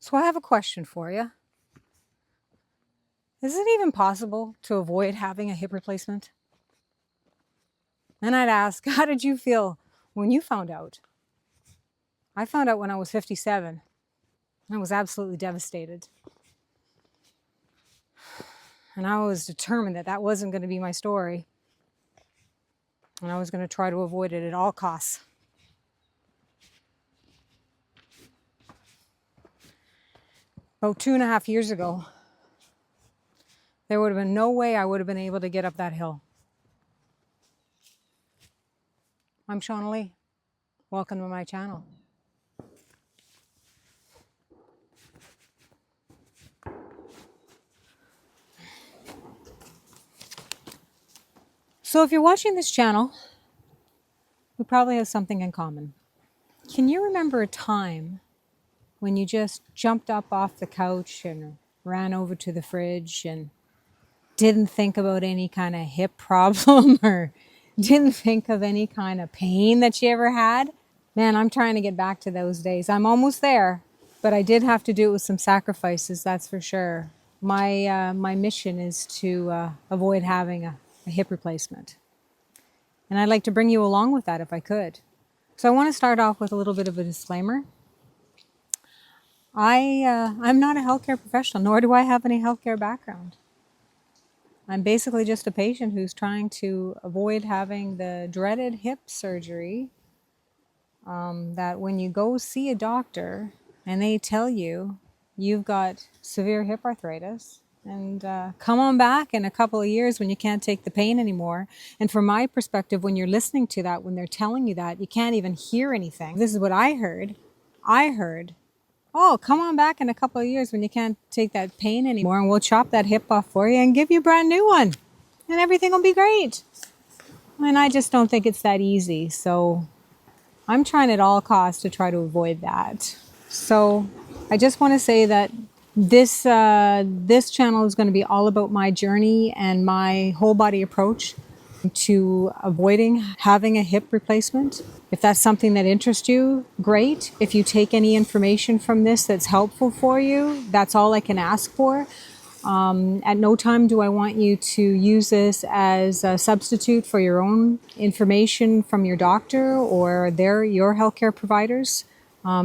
So I have a question for you. Is it even possible to avoid having a hip replacement? And I'd ask, how did you feel when you found out? I found out when I was 57. I was absolutely devastated. And I was determined that that wasn't going to be my story. And I was going to try to avoid it at all costs. About 2.5 years ago, there would have been no way I would have been able to get up that hill. I'm Shaunalee. Welcome to my channel. So if you're watching this channel, we probably have something in common. Can you remember a time when you just jumped up off the couch and ran over to the fridge and didn't think about any kind of hip problem or didn't think of any kind of pain that you ever had? Man, I'm trying to get back to those days. I'm almost there, but I did have to do it with some sacrifices, that's for sure. My mission is to avoid having a hip replacement. And I'd like to bring you along with that if I could. So I want to start off with a little bit of a disclaimer. I'm not a healthcare professional, nor do I have any healthcare background. I'm basically just a patient who's trying to avoid having the dreaded hip surgery that when you go see a doctor and they tell you you've got severe hip arthritis and come on back in a couple of years when you can't take the pain anymore. And from my perspective, when you're listening to that, when they're telling you that, you can't even hear anything. This is what I heard. Oh, come on back in a couple of years when you can't take that pain anymore and we'll chop that hip off for you and give you a brand new one and everything will be great. And I just don't think it's that easy. So I'm trying at all costs to try to avoid that. So I just want to say that this channel is going to be all about my journey and my whole body approach to avoiding having a hip replacement. If that's something that interests you, great. If you take any information from this that's helpful for you, that's all I can ask for. At no time do I want you to use this as a substitute for your own information from your doctor or your healthcare providers.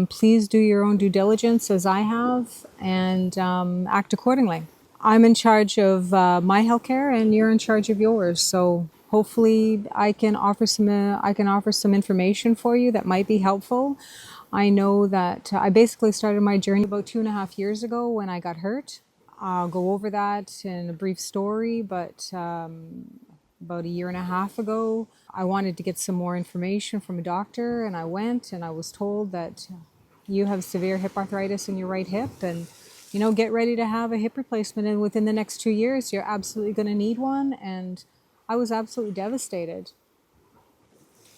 Please do your own due diligence as I have and act accordingly. I'm in charge of my healthcare and you're in charge of yours. So hopefully I can offer some information for you that might be helpful. I know that I basically started my journey about 2.5 years ago when I got hurt. I'll go over that in a brief story, but about 1.5 years ago, I wanted to get some more information from a doctor and I went and I was told that you have severe hip arthritis in your right hip and get ready to have a hip replacement and within the next 2 years, you're absolutely going to need one. And I was absolutely devastated.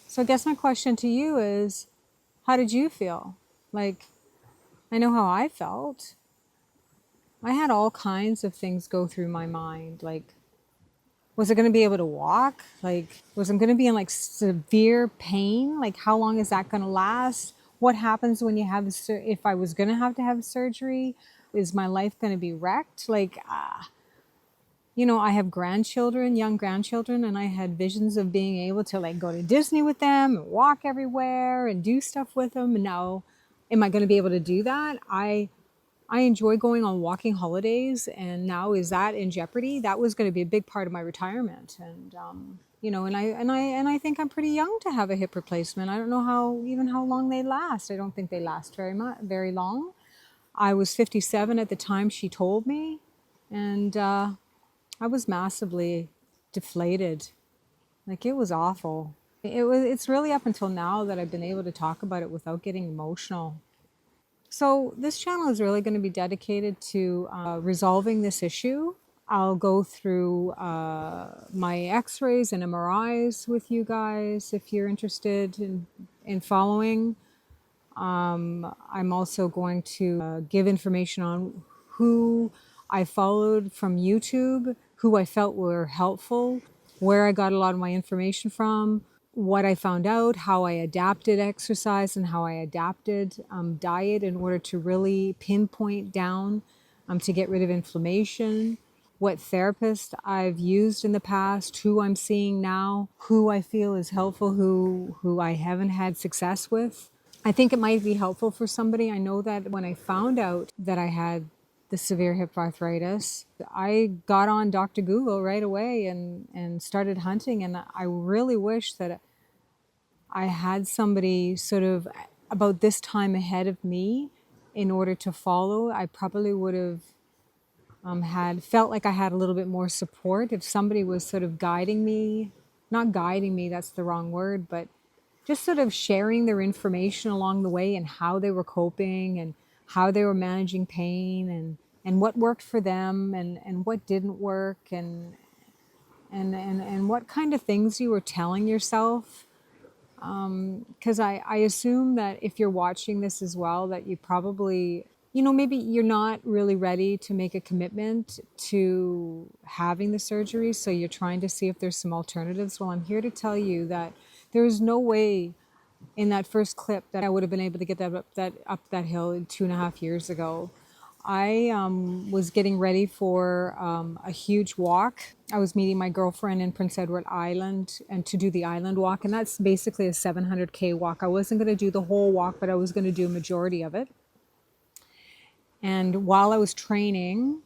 So I guess my question to you is, how did you feel? Like, I know how I felt. I had all kinds of things go through my mind. Like, was I going to be able to walk? Like, was I going to be in like severe pain? Like, how long is that going to last? What happens when you have, if I was going to have surgery? Is my life going to be wrecked? Like, I have grandchildren, young grandchildren, and I had visions of being able to like go to Disney with them and walk everywhere and do stuff with them. And now, am I going to be able to do that? I enjoy going on walking holidays, and now is that in jeopardy? That was going to be a big part of my retirement, and and I think I'm pretty young to have a hip replacement. I don't know how long they last. I don't think they last very long. I was 57 at the time she told me, and I was massively deflated. Like, it was awful. It's really up until now that I've been able to talk about it without getting emotional. So this channel is really going to be dedicated to resolving this issue. I'll go through my x-rays and MRIs with you guys if you're interested in following. I'm also going to give information on who I followed from YouTube, who I felt were helpful, where I got a lot of my information from, what I found out, how I adapted exercise and how I adapted diet in order to really pinpoint down to get rid of inflammation, what therapist I've used in the past, who I'm seeing now, who I feel is helpful, who I haven't had success with. I think it might be helpful for somebody. I know that when I found out that I had the severe hip arthritis, I got on Dr. Google right away and started hunting. And I really wish that I had somebody sort of about this time ahead of me in order to follow. I probably would have had felt like I had a little bit more support if somebody was sort of guiding me, not guiding me, that's the wrong word, but just sort of sharing their information along the way and how they were coping and how they were managing pain and what worked for them and what didn't work and what kind of things you were telling yourself. Because I assume that if you're watching this as well, that you probably, maybe you're not really ready to make a commitment to having the surgery. So you're trying to see if there's some alternatives. Well, I'm here to tell you that there's no way in that first clip that I would have been able to get up that hill 2.5 years ago. I was getting ready for a huge walk. I was meeting my girlfriend in Prince Edward Island and to do the island walk, and that's basically a 700K walk. I wasn't going to do the whole walk, but I was going to do a majority of it. And while I was training,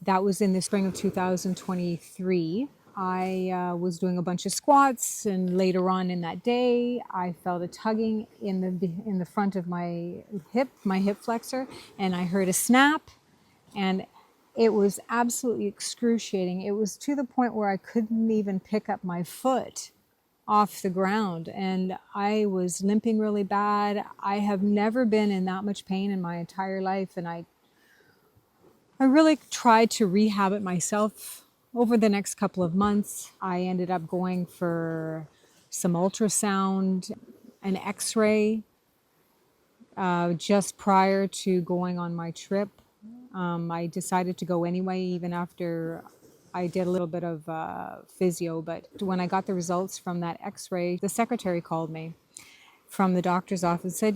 that was in the spring of 2023, I was doing a bunch of squats, and later on in that day, I felt a tugging in the front of my hip flexor, and I heard a snap, and it was absolutely excruciating. It was to the point where I couldn't even pick up my foot off the ground, and I was limping really bad. I have never been in that much pain in my entire life, and I really tried to rehab it myself. Over the next couple of months, I ended up going for some ultrasound, an x-ray, just prior to going on my trip. I decided to go anyway, even after I did a little bit of physio. But when I got the results from that x-ray, the secretary called me from the doctor's office and said,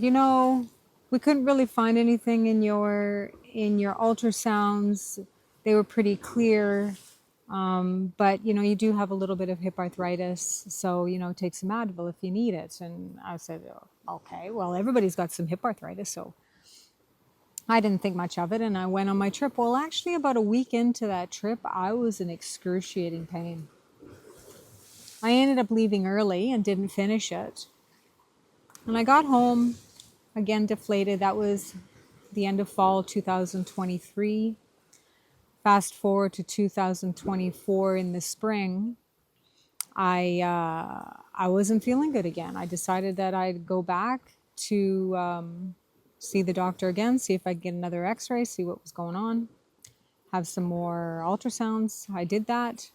we couldn't really find anything in your ultrasounds. They were pretty clear. But you do have a little bit of hip arthritis, so take some Advil if you need it. And I said, "Oh, okay, well, everybody's got some hip arthritis," so I didn't think much of it, and I went on my trip. Well, actually, about a week into that trip, I was in excruciating pain. I ended up leaving early and didn't finish it, and I got home again deflated. That was the end of fall 2023. Fast forward to 2024 in the spring, I wasn't feeling good again. I decided that I'd go back to see the doctor again, see if I could get another x-ray, see what was going on, have some more ultrasounds. I did that,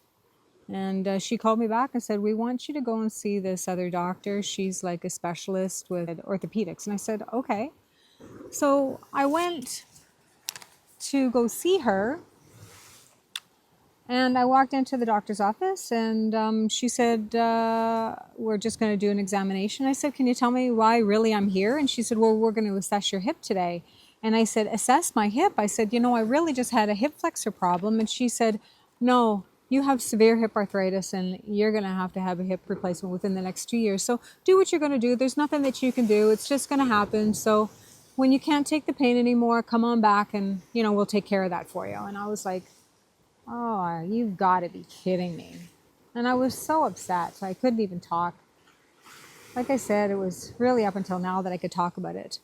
and she called me back and said, we want you to go and see this other doctor. She's like a specialist with orthopedics. And I said, okay. So I went to go see her, and I walked into the doctor's office, and she said, we're just going to do an examination. I said, can you tell me why really I'm here? And she said, well, we're going to assess your hip today. And I said, assess my hip? I said, I really just had a hip flexor problem. And she said, no, you have severe hip arthritis, and you're going to have a hip replacement within the next 2 years. So do what you're going to do. There's nothing that you can do. It's just going to happen. So when you can't take the pain anymore, come on back, and, we'll take care of that for you. And I was like, oh, you've got to be kidding me. And I was so upset, so I couldn't even talk. Like I said, it was really up until now that I could talk about it.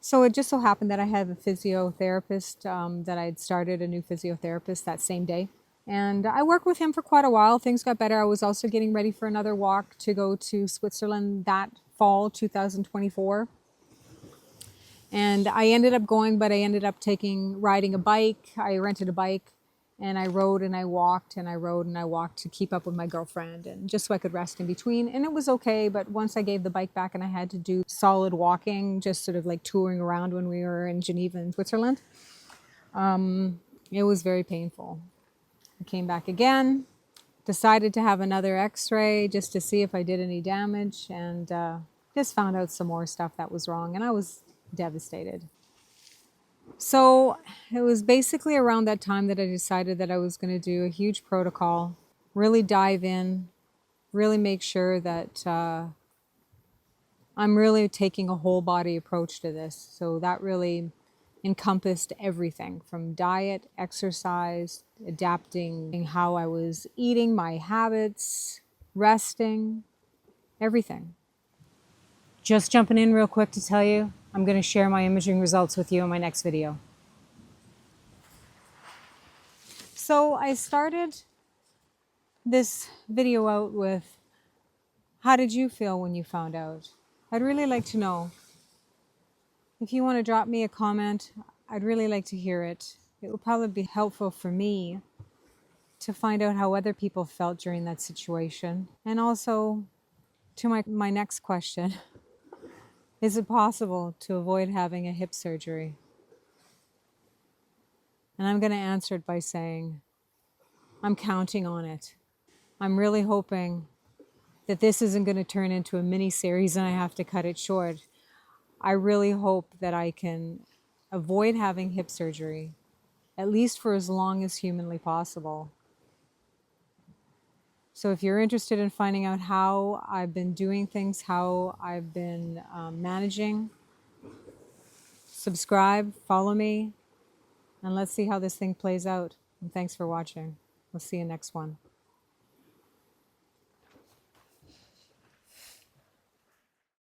So it just so happened that I had a physiotherapist, that I'd started a new physiotherapist that same day. And I worked with him for quite a while. Things got better. I was also getting ready for another walk to go to Switzerland that fall, 2024. And I ended up going, but I ended up riding a bike. I rented a bike, and I rode and I walked and I rode and I walked to keep up with my girlfriend, and just so I could rest in between. And it was okay, but once I gave the bike back and I had to do solid walking, just sort of like touring around when we were in Geneva in Switzerland, it was very painful. I came back again, decided to have another x-ray just to see if I did any damage, and just found out some more stuff that was wrong, and I was devastated. So it was basically around that time that I decided that I was going to do a huge protocol, really dive in, really make sure that I'm really taking a whole body approach to this. So that really encompassed everything from diet, exercise, adapting how I was eating, my habits, resting, everything. Just jumping in real quick to tell you, I'm going to share my imaging results with you in my next video. So I started this video out with, how did you feel when you found out? I'd really like to know. If you want to drop me a comment, I'd really like to hear it. It will probably be helpful for me to find out how other people felt during that situation. And also, to my next question, is it possible to avoid having a hip surgery? And I'm going to answer it by saying, I'm counting on it. I'm really hoping that this isn't going to turn into a mini series and I have to cut it short. I really hope that I can avoid having hip surgery, at least for as long as humanly possible. So if you're interested in finding out how I've been doing things, how I've been managing, subscribe, follow me, and let's see how this thing plays out. And thanks for watching. We'll see you next one.